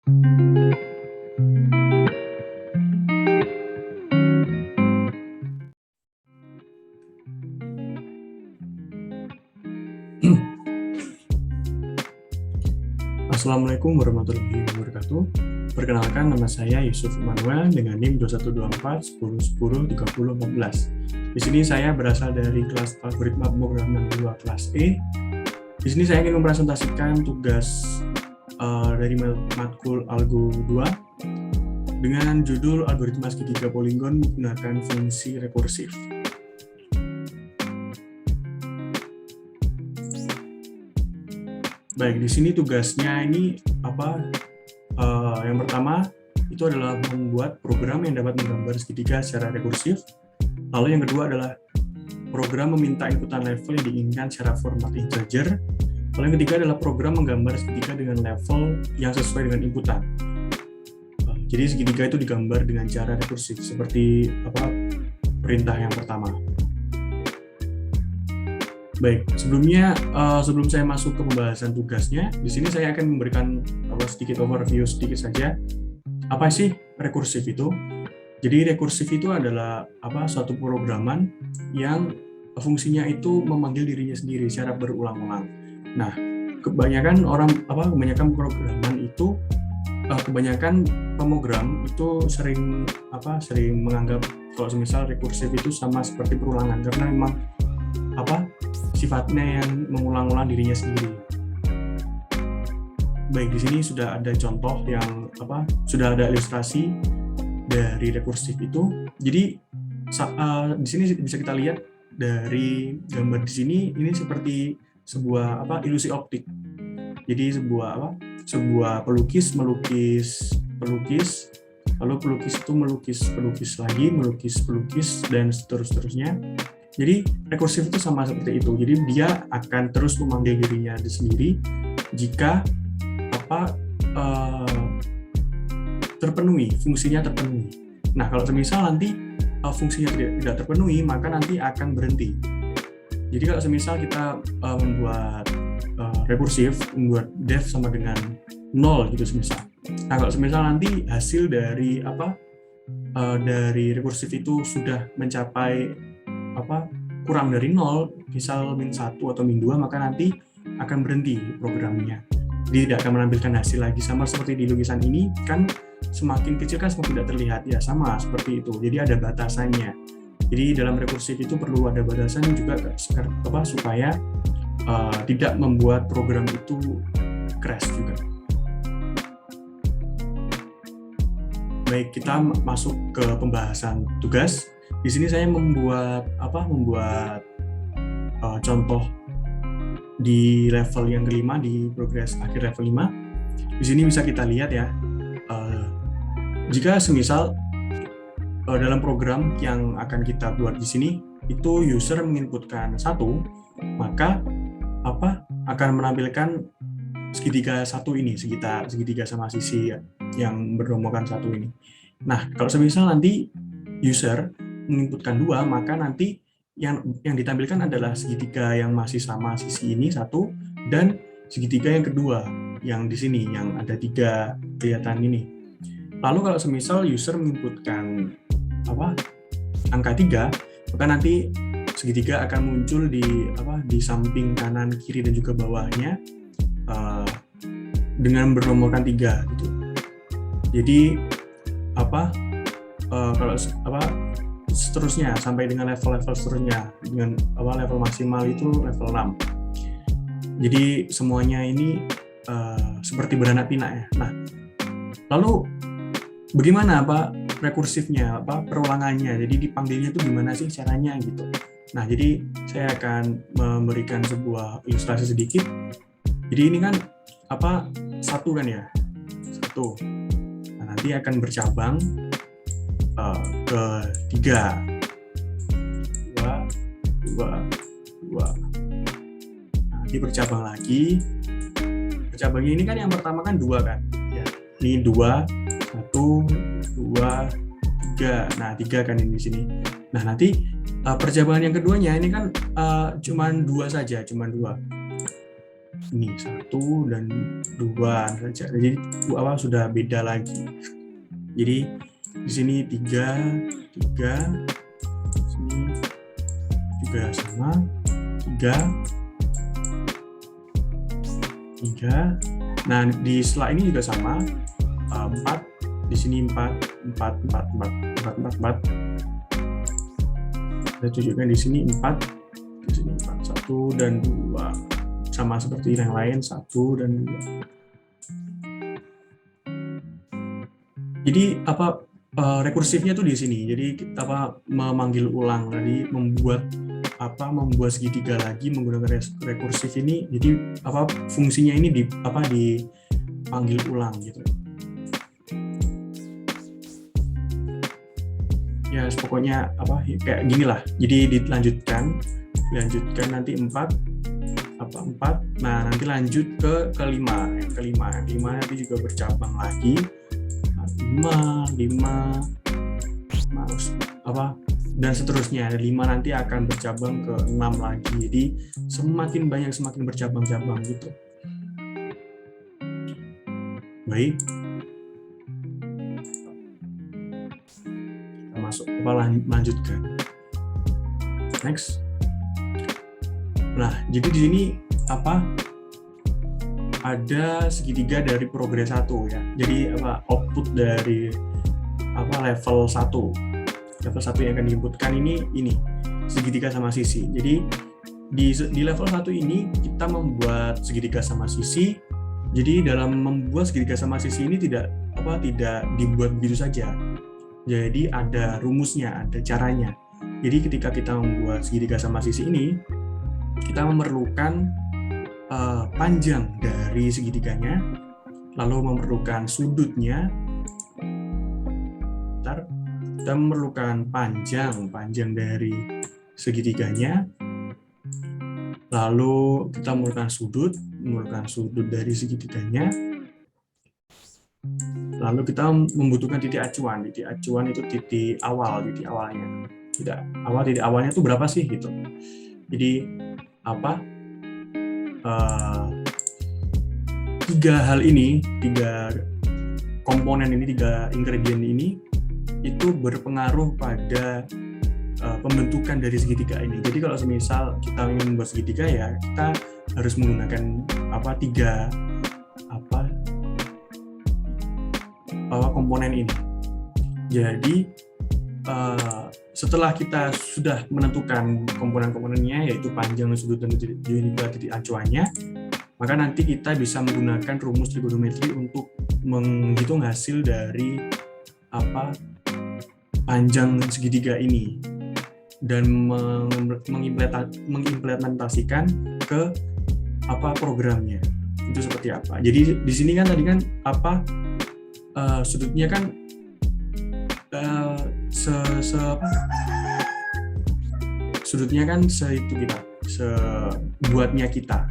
Assalamualaikum warahmatullahi wabarakatuh. Perkenalkan, nama saya Yusuf Immanuel dengan NIM 2124 10 10 30 14. Di sini saya berasal dari kelas algoritma pemrograman 2 kelas E. Di sini saya ingin mempresentasikan tugas dari matkul Algo 2 dengan judul algoritma segitiga poligon menggunakan fungsi rekursif. Baik, di sini tugasnya ini apa? Yang pertama itu adalah membuat program yang dapat menggambar segitiga secara rekursif. Lalu yang kedua adalah program meminta inputan level yang diinginkan secara format integer. Lalu yang ketiga adalah program menggambar segitiga dengan level yang sesuai dengan inputan. Jadi segitiga itu digambar dengan cara rekursif seperti perintah yang pertama. Baik, sebelum saya masuk ke pembahasan tugasnya, di sini saya akan memberikan sedikit overview sedikit saja. Apa sih rekursif itu? Jadi rekursif itu adalah suatu programan yang fungsinya itu memanggil dirinya sendiri secara berulang-ulang. Nah, kebanyakan programan itu kebanyakan pemrogram itu sering menganggap kalau semisal rekursif itu sama seperti perulangan karena memang sifatnya yang mengulang-ulang dirinya sendiri. Baik, di sini sudah ada contoh yang sudah ada ilustrasi dari rekursif itu. Jadi di sini bisa kita lihat dari gambar di sini ini seperti sebuah ilusi optik. Jadi sebuah pelukis melukis pelukis, lalu pelukis itu melukis lagi, melukis dan seterusnya. Jadi rekursif itu sama seperti itu. Jadi dia akan terus memanggil dirinya sendiri jika terpenuhi, fungsinya terpenuhi. Nah, kalau semisal nanti fungsinya tidak terpenuhi, maka nanti akan berhenti. Jadi kalau semisal kita membuat rekursif, membuat def sama dengan 0 gitu semisal. Nah, kalau semisal nanti hasil dari dari rekursif itu sudah mencapai kurang dari 0, misal -1 atau -2, maka nanti akan berhenti programnya. Dia tidak akan menampilkan hasil lagi, sama seperti di lukisan ini kan semakin kecil kan semakin tidak terlihat, ya sama seperti itu. Jadi ada batasannya. Jadi dalam rekursif itu perlu ada batasan juga supaya tidak membuat program itu crash juga. Baik, kita masuk ke pembahasan tugas. Di sini saya membuat contoh di level yang kelima, di progres akhir level 5. Di sini bisa kita lihat ya, jika semisal dalam program yang akan kita buat di sini itu user menginputkan 1, maka akan menampilkan segitiga 1 ini, segitiga sama sisi yang bernomorkan 1 ini. Nah, kalau semisal nanti user menginputkan 2, maka nanti yang ditampilkan adalah segitiga yang masih sama sisi ini 1 dan segitiga yang kedua yang di sini yang ada 3 kelihatan ini. Lalu kalau semisal user menginputkan angka 3, maka nanti segitiga akan muncul di samping kanan, kiri dan juga bawahnya dengan bernomorkan 3 gitu. Jadi kalau seterusnya sampai dengan level-level seterusnya dengan level maksimal itu level 6. Jadi semuanya ini seperti beranak pinak ya. Nah, lalu bagaimana rekursifnya, perulangannya? Jadi dipanggilnya itu gimana sih caranya gitu. Nah, jadi saya akan memberikan sebuah ilustrasi sedikit. Jadi ini kan 1 kan ya. 1. Nah, nanti akan bercabang ke 3, 2. Nanti bercabang lagi. Bercabangnya ini kan yang pertama kan 2 kan. Ya. Ini 2, 1, 2, 3. Nah, 3 kan ini di sini. Nah, nanti percabangan yang keduanya ini kan cuman 2 saja, cuman 2. ini 1 dan 2 saja. Jadi sudah beda lagi. Jadi di sini 3, sini juga sama 3. Nah di setelah ini juga sama 4, di sini 4. Saya tunjukkan di sini 4, di sini 4, 1 dan 2. Sama seperti yang lain, 1 dan 2. Jadi rekursifnya tuh di sini. Jadi memanggil ulang tadi, membuat segitiga lagi menggunakan rekursif ini. Jadi fungsinya ini dipanggil ulang gitu. Ya pokoknya kayak gini lah. Jadi dilanjutkan nanti 4. Nah nanti lanjut ke kelima. Yang kelima nanti juga bercabang lagi. 5 dan seterusnya. 5 nanti akan bercabang ke 6 lagi. Jadi semakin banyak semakin bercabang-cabang gitu. Baik. Kita masuk lanjutkan. Next. Nah, jadi di sini ada segitiga dari progres 1 ya. Jadi output dari level 1. Level 1 yang akan diinputkan ini segitiga sama sisi. Jadi di level 1 ini kita membuat segitiga sama sisi. Jadi dalam membuat segitiga sama sisi ini tidak dibuat begitu saja. Jadi ada rumusnya, ada caranya. Jadi ketika kita membuat segitiga sama sisi ini, kita memerlukan panjang dari segitiganya, lalu memerlukan sudutnya. Kita memerlukan panjang dari segitiganya, lalu kita memerlukan sudut dari segitiganya, lalu kita membutuhkan titik acuan. Titik acuan itu titik awalnya. Titik awalnya itu berapa sih gitu. Jadi tiga hal ini, 3 komponen ini, 3 ingredient ini itu berpengaruh pada pembentukan dari segitiga ini. Jadi kalau semisal kita ingin membuat segitiga ya kita harus menggunakan 3 komponen ini. Jadi setelah kita sudah menentukan komponen-komponennya, yaitu panjang, sudut, dan juga titik acuannya, maka nanti kita bisa menggunakan rumus trigonometri untuk menghitung hasil dari panjang segitiga ini dan mengimplementasikan ke programnya itu seperti apa. Jadi di sini kan tadi kan sudutnya kan sudutnya kan sebuatnya kita.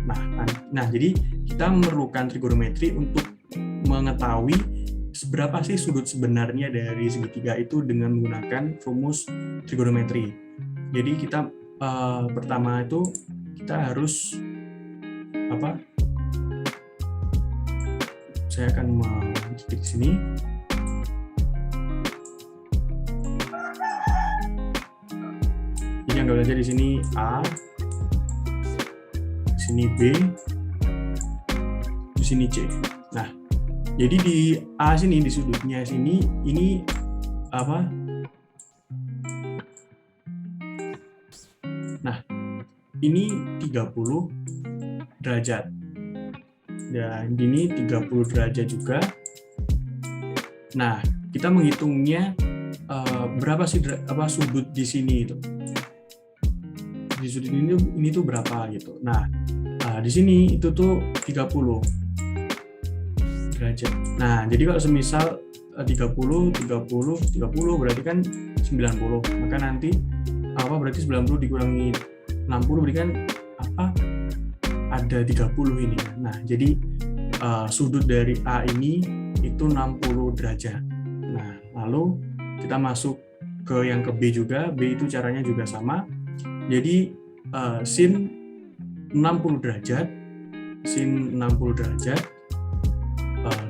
Nah, jadi kita memerlukan trigonometri untuk mengetahui seberapa sih sudut sebenarnya dari segitiga itu dengan menggunakan rumus trigonometri. Jadi kita pertama itu kita harus saya akan mengetik di sini. Yang belajar di sini A, di sini B, di sini C. Nah, jadi di A sini, di sudutnya sini, ini Nah, ini 30 derajat. Dan ini 30 derajat juga. Nah, kita menghitungnya berapa sih sudut di sini itu. Di sudut ini tuh berapa gitu. Nah, di sini itu tuh 30 derajat. Nah, jadi kalau semisal 30 berarti kan 90. Maka nanti berarti 90 dikurangi 60 berarti kan ada 30 ini. Nah, jadi sudut dari A ini itu 60 derajat. Nah, lalu kita masuk ke yang ke B juga. B itu caranya juga sama. Jadi sin 60 derajat sin 60 derajat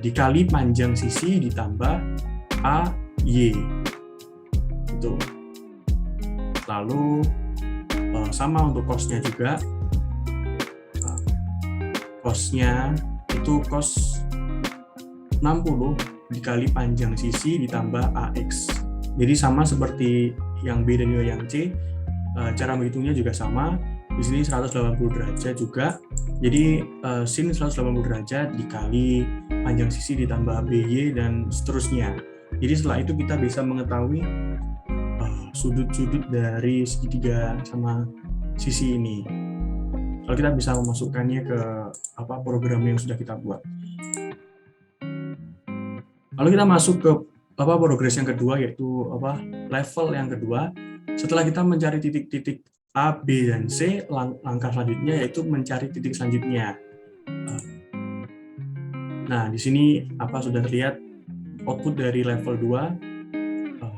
dikali panjang sisi ditambah AY. Itu. Lalu sama untuk cos-nya juga. Cos-nya itu cos 60 dikali panjang sisi ditambah AX. Jadi sama seperti yang B dan juga yang C, cara menghitungnya juga sama. Di sini 180 derajat juga. Jadi sin 180 derajat dikali panjang sisi ditambah BY dan seterusnya. Jadi setelah itu kita bisa mengetahui sudut-sudut dari segitiga sama sisi ini. Kalau kita bisa memasukkannya ke program yang sudah kita buat. Lalu kita masuk ke progres yang kedua, yaitu level yang kedua. Setelah kita mencari titik-titik A, B, dan C, langkah selanjutnya yaitu mencari titik selanjutnya. Nah, di sini sudah terlihat output dari level 2.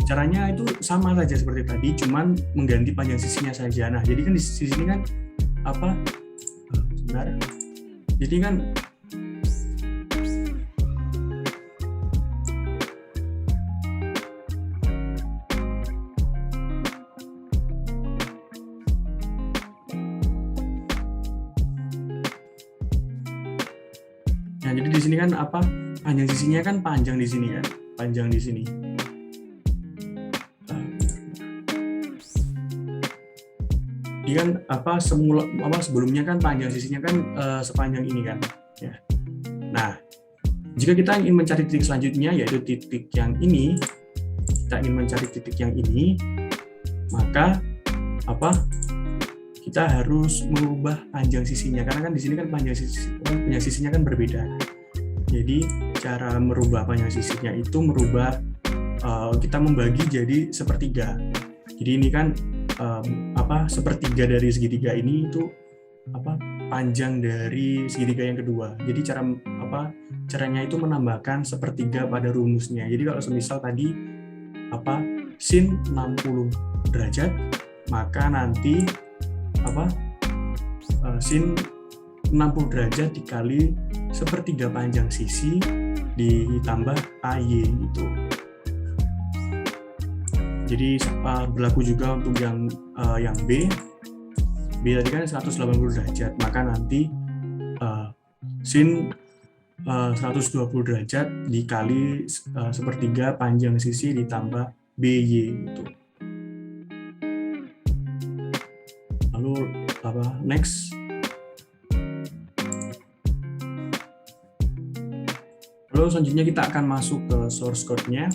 Caranya itu sama saja seperti tadi, cuman mengganti panjang sisinya saja. Nah, jadi kan di sini kan sebentar. Jadi kan jadi di sini kan panjang sisinya kan panjang di sini kan, panjang di sini. Ini kan sebelumnya kan panjang sisinya kan sepanjang ini kan, ya. Nah, jika kita ingin mencari titik selanjutnya yaitu titik yang ini, maka kita harus merubah panjang sisinya, karena kan di sini kan panjang sisinya kan berbeda. Jadi cara merubah panjang sisinya itu kita membagi jadi sepertiga. Jadi ini kan sepertiga dari segitiga ini itu panjang dari segitiga yang kedua. Jadi caranya itu menambahkan sepertiga pada rumusnya. Jadi kalau semisal tadi sin 60 derajat, maka nanti sin 60 derajat dikali sepertiga panjang sisi ditambah AY gitu. Jadi berlaku juga untuk yang B. B tadi kan 180 derajat, maka nanti sin 120 derajat dikali sepertiga panjang sisi ditambah BY gitu. Lalu next. Lalu selanjutnya kita akan masuk ke source code-nya.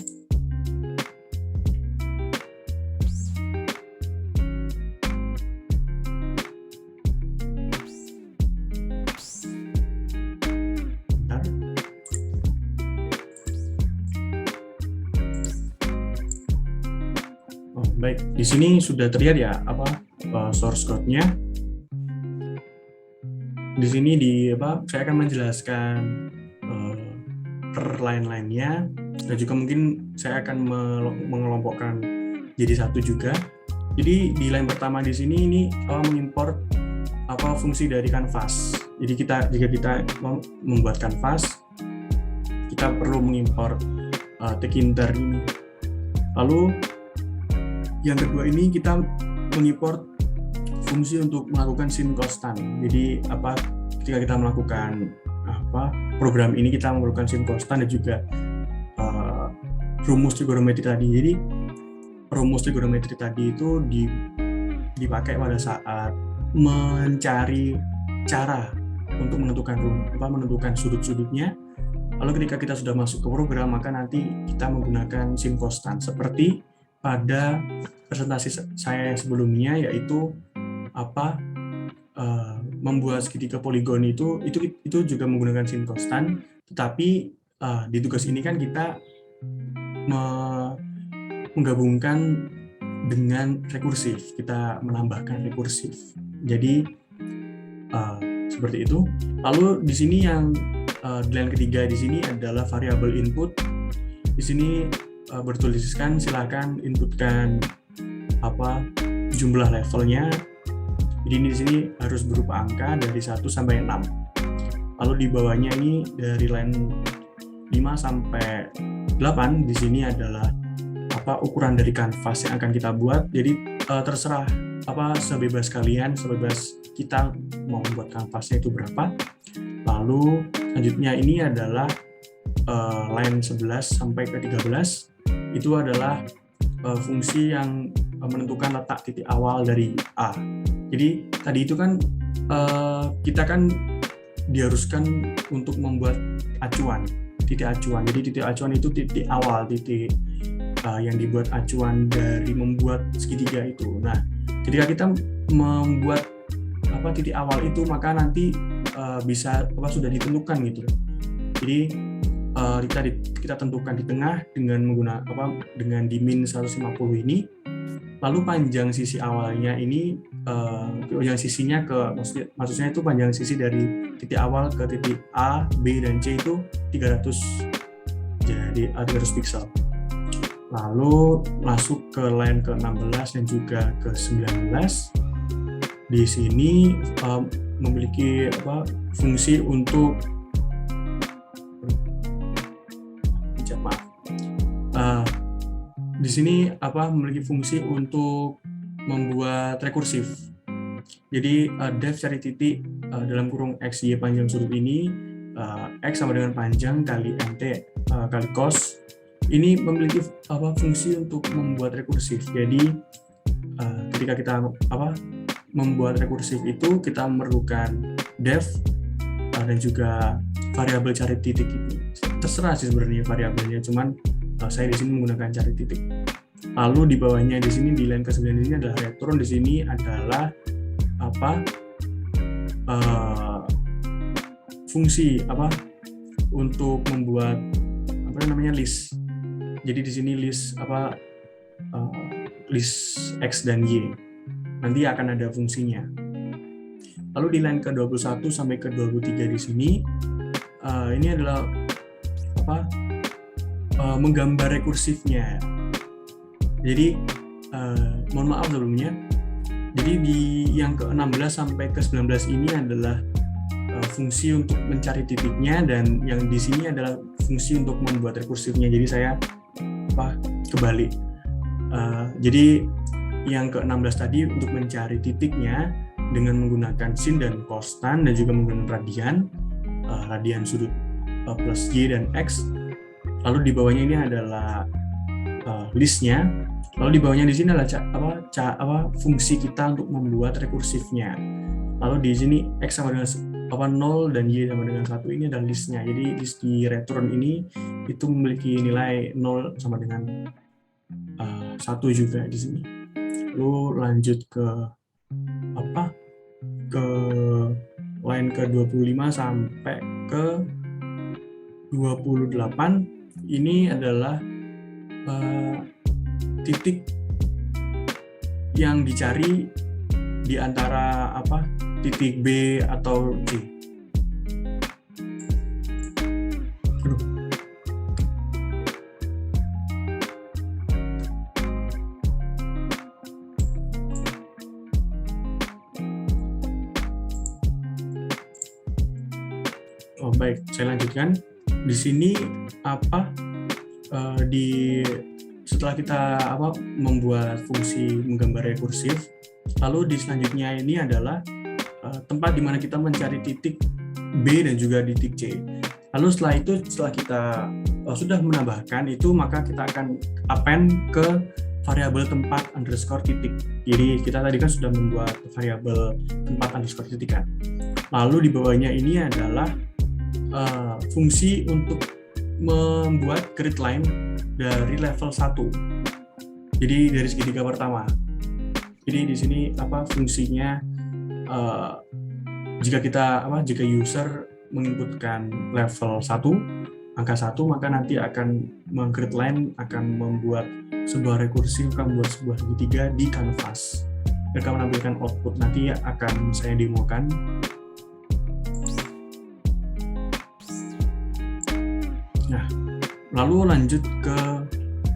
Baik, di sini sudah terlihat ya source code-nya. Di sini saya akan menjelaskan per line-line-nya, dan juga mungkin saya akan mengelompokkan jadi satu juga. Jadi di line pertama di sini ini mengimport fungsi dari canvas. Jadi jika kita membuat canvas, kita perlu mengimport tag inter ini. Lalu yang kedua ini kita mengimport fungsi untuk melakukan sin constant. Jadi ketika kita melakukan program ini, kita melakukan sin constant dan juga rumus trigonometri tadi. Jadi rumus trigonometri tadi itu dipakai pada saat mencari cara untuk menentukan sudut-sudutnya. Lalu ketika kita sudah masuk ke program, maka nanti kita menggunakan sin constant seperti pada presentasi saya sebelumnya, yaitu membuat segitiga poligon itu juga menggunakan sin constant. Tetapi di tugas ini kan kita menggabungkan dengan rekursif, kita menambahkan rekursif. Jadi seperti itu. Lalu di sini yang di line ketiga di sini adalah variabel input. Di sini bertuliskan silakan inputkan jumlah levelnya. Jadi di sini harus berupa angka dari 1 sampai 6. Lalu di bawahnya ini dari line 5 sampai 8 di sini adalah ukuran dari kanvas yang akan kita buat. Jadi terserah sebebas kalian, sebebas kita mau membuat kanvasnya itu berapa. Lalu selanjutnya ini adalah line 11 sampai ke 13 itu adalah fungsi yang menentukan letak titik awal dari A. Jadi tadi itu kan kita kan diharuskan untuk membuat acuan, titik acuan. Jadi titik acuan itu titik awal, titik yang dibuat acuan dari membuat segitiga itu. Nah, ketika kita membuat titik awal itu, maka nanti bisa sudah ditentukan gitu. Jadi kita tentukan di tengah dengan menggunakan dengan di min 150 ini. Lalu panjang sisi awalnya ini panjang sisinya maksudnya itu panjang sisi dari titik awal ke titik A, B dan C itu 300. Jadi 300 pixel. Lalu masuk ke line ke-16 dan juga ke-19. Di sini memiliki fungsi untuk di sini memiliki fungsi untuk membuat rekursif. Jadi depth cari titik dalam kurung x y panjang sudut ini, x sama dengan panjang kali nt kali cos. Ini memiliki fungsi untuk membuat rekursif. Jadi ketika kita membuat rekursif itu kita memerlukan depth dan juga variabel cari titik ini. Terserah sih sebenarnya variabelnya, cuman saya di sini menggunakan cari titik. Lalu di bawahnya di sini di line ke-9 ini adalah retron, di sini adalah fungsi untuk membuat list. Jadi di sini list list x dan y. Nanti akan ada fungsinya. Lalu di line ke-21 sampai ke-23 di sini ini adalah menggambar rekursifnya. Jadi mohon maaf sebelumnya. Jadi di yang ke-16 sampai ke-19 ini adalah fungsi untuk mencari titiknya, dan yang di sini adalah fungsi untuk membuat rekursifnya. Jadi saya kebalik. Jadi yang ke-16 tadi untuk mencari titiknya dengan menggunakan sin dan costan dan juga menggunakan radian sudut plus y dan x. Lalu di bawahnya ini adalah listnya. Lalu di bawahnya di sini adalah fungsi kita untuk membuat rekursifnya. Lalu di sini x sama dengan 0 dan y sama dengan 1 ini adalah listnya. Jadi list di retron ini itu memiliki nilai 0 sama dengan 1 juga di sini. Lalu lanjut ke line ke-25 sampai ke 28. Ini adalah titik yang dicari di antara titik B atau C. Baik, saya lanjutkan. Di sini setelah kita membuat fungsi menggambar rekursif, lalu di selanjutnya ini adalah tempat di mana kita mencari titik B dan juga titik C. Lalu setelah kita sudah menambahkan itu, maka kita akan append ke variabel tempat underscore titik. Jadi kita tadi kan sudah membuat variabel tempat underscore titik kan. Lalu di bawahnya ini adalah fungsi untuk membuat grid line dari level 1. Jadi dari segitiga pertama. Jadi di sini fungsinya jika user menginputkan level 1, angka 1, maka nanti akan grid line akan membuat sebuah rekursif, akan membuat sebuah segitiga di canvas. Dan akan menampilkan output, nanti akan saya demokan. Nah, lalu lanjut ke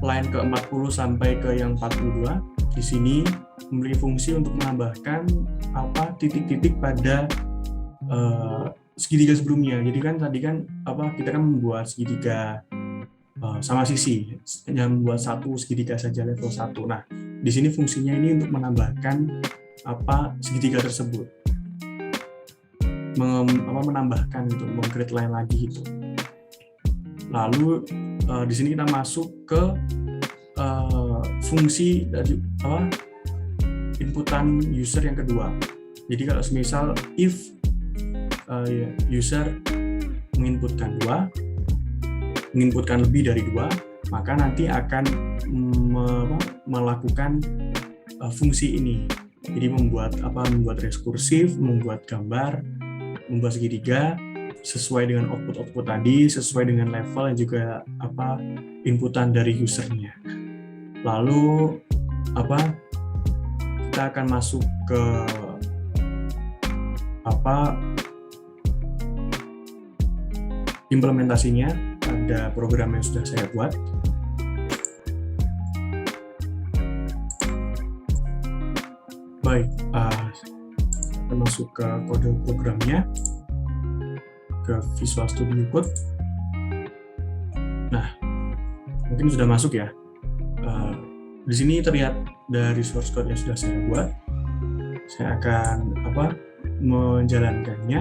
line ke-40 sampai ke yang 42. Di sini memiliki fungsi untuk menambahkan titik-titik pada segitiga sebelumnya. Jadi kan tadi kan kita kan membuat segitiga sama sisi, hanya membuat satu segitiga saja level 1. Nah, di sini fungsinya ini untuk menambahkan segitiga tersebut, menambahkan gitu, meng-create line lagi gitu. Lalu di sini kita masuk ke fungsi dari inputan user yang kedua. Jadi kalau semisal if user menginputkan lebih dari 2, maka nanti akan melakukan fungsi ini. Jadi membuat rekursif, membuat gambar, membuat segitiga sesuai dengan output tadi, sesuai dengan level dan juga inputan dari usernya. Lalu kita akan masuk ke implementasinya. Ada program yang sudah saya buat. Baik, kita masuk ke kode programnya, ke Visual Studio Code. Nah, mungkin sudah masuk ya. Di sini terlihat dari source code yang sudah saya buat. Saya akan menjalankannya.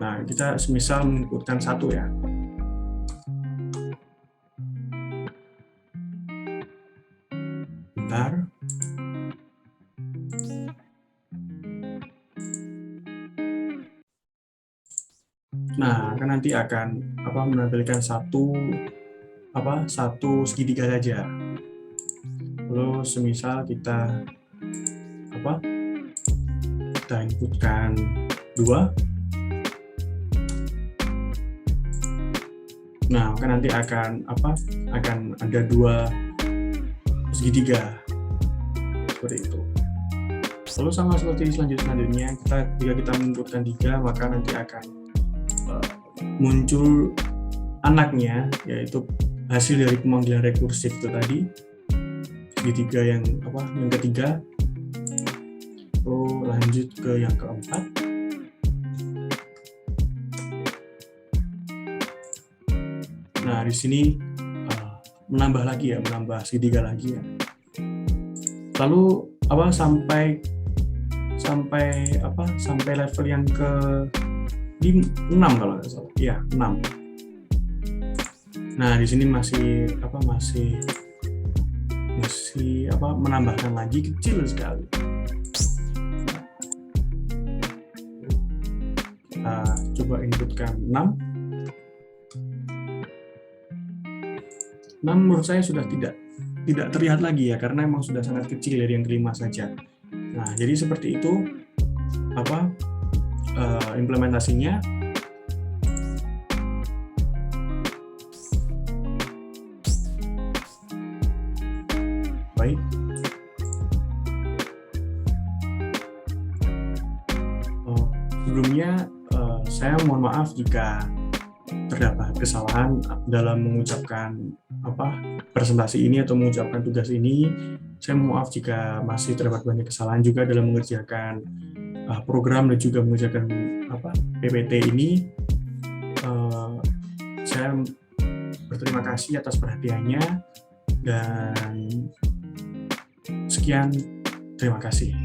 Nah, kita semisal menginputkan 1 ya. Bentar. Nah, kan nanti akan menampilkan satu segitiga saja. Lalu semisal kita inputkan 2. Nah, maka nanti akan ada 2 segitiga seperti itu. Lalu sama seperti selanjutnya, jika kita menginputkan 3, maka nanti akan muncul anaknya, yaitu hasil dari pemanggilan rekursif itu tadi, segitiga yang ketiga. Lalu lanjut ke yang keempat. Nah, di sini menambah segitiga lagi ya. Lalu sampai level yang ke 6 kalau nggak salah. Iya, 6. Nah, di sini masih menambahkan lagi kecil sekali. Kita coba inputkan 6. 6 menurut saya sudah tidak terlihat lagi ya, karena memang sudah sangat kecil dari yang kelima saja. Nah, jadi seperti itu implementasinya. Baik. Sebelumnya saya mohon maaf jika terdapat kesalahan dalam mengucapkan presentasi ini atau mengucapkan tugas ini. Saya mohon maaf jika masih terdapat banyak kesalahan juga dalam mengerjakan program dan juga mengerjakan PPT ini. Saya berterima kasih atas perhatiannya dan sekian, terima kasih.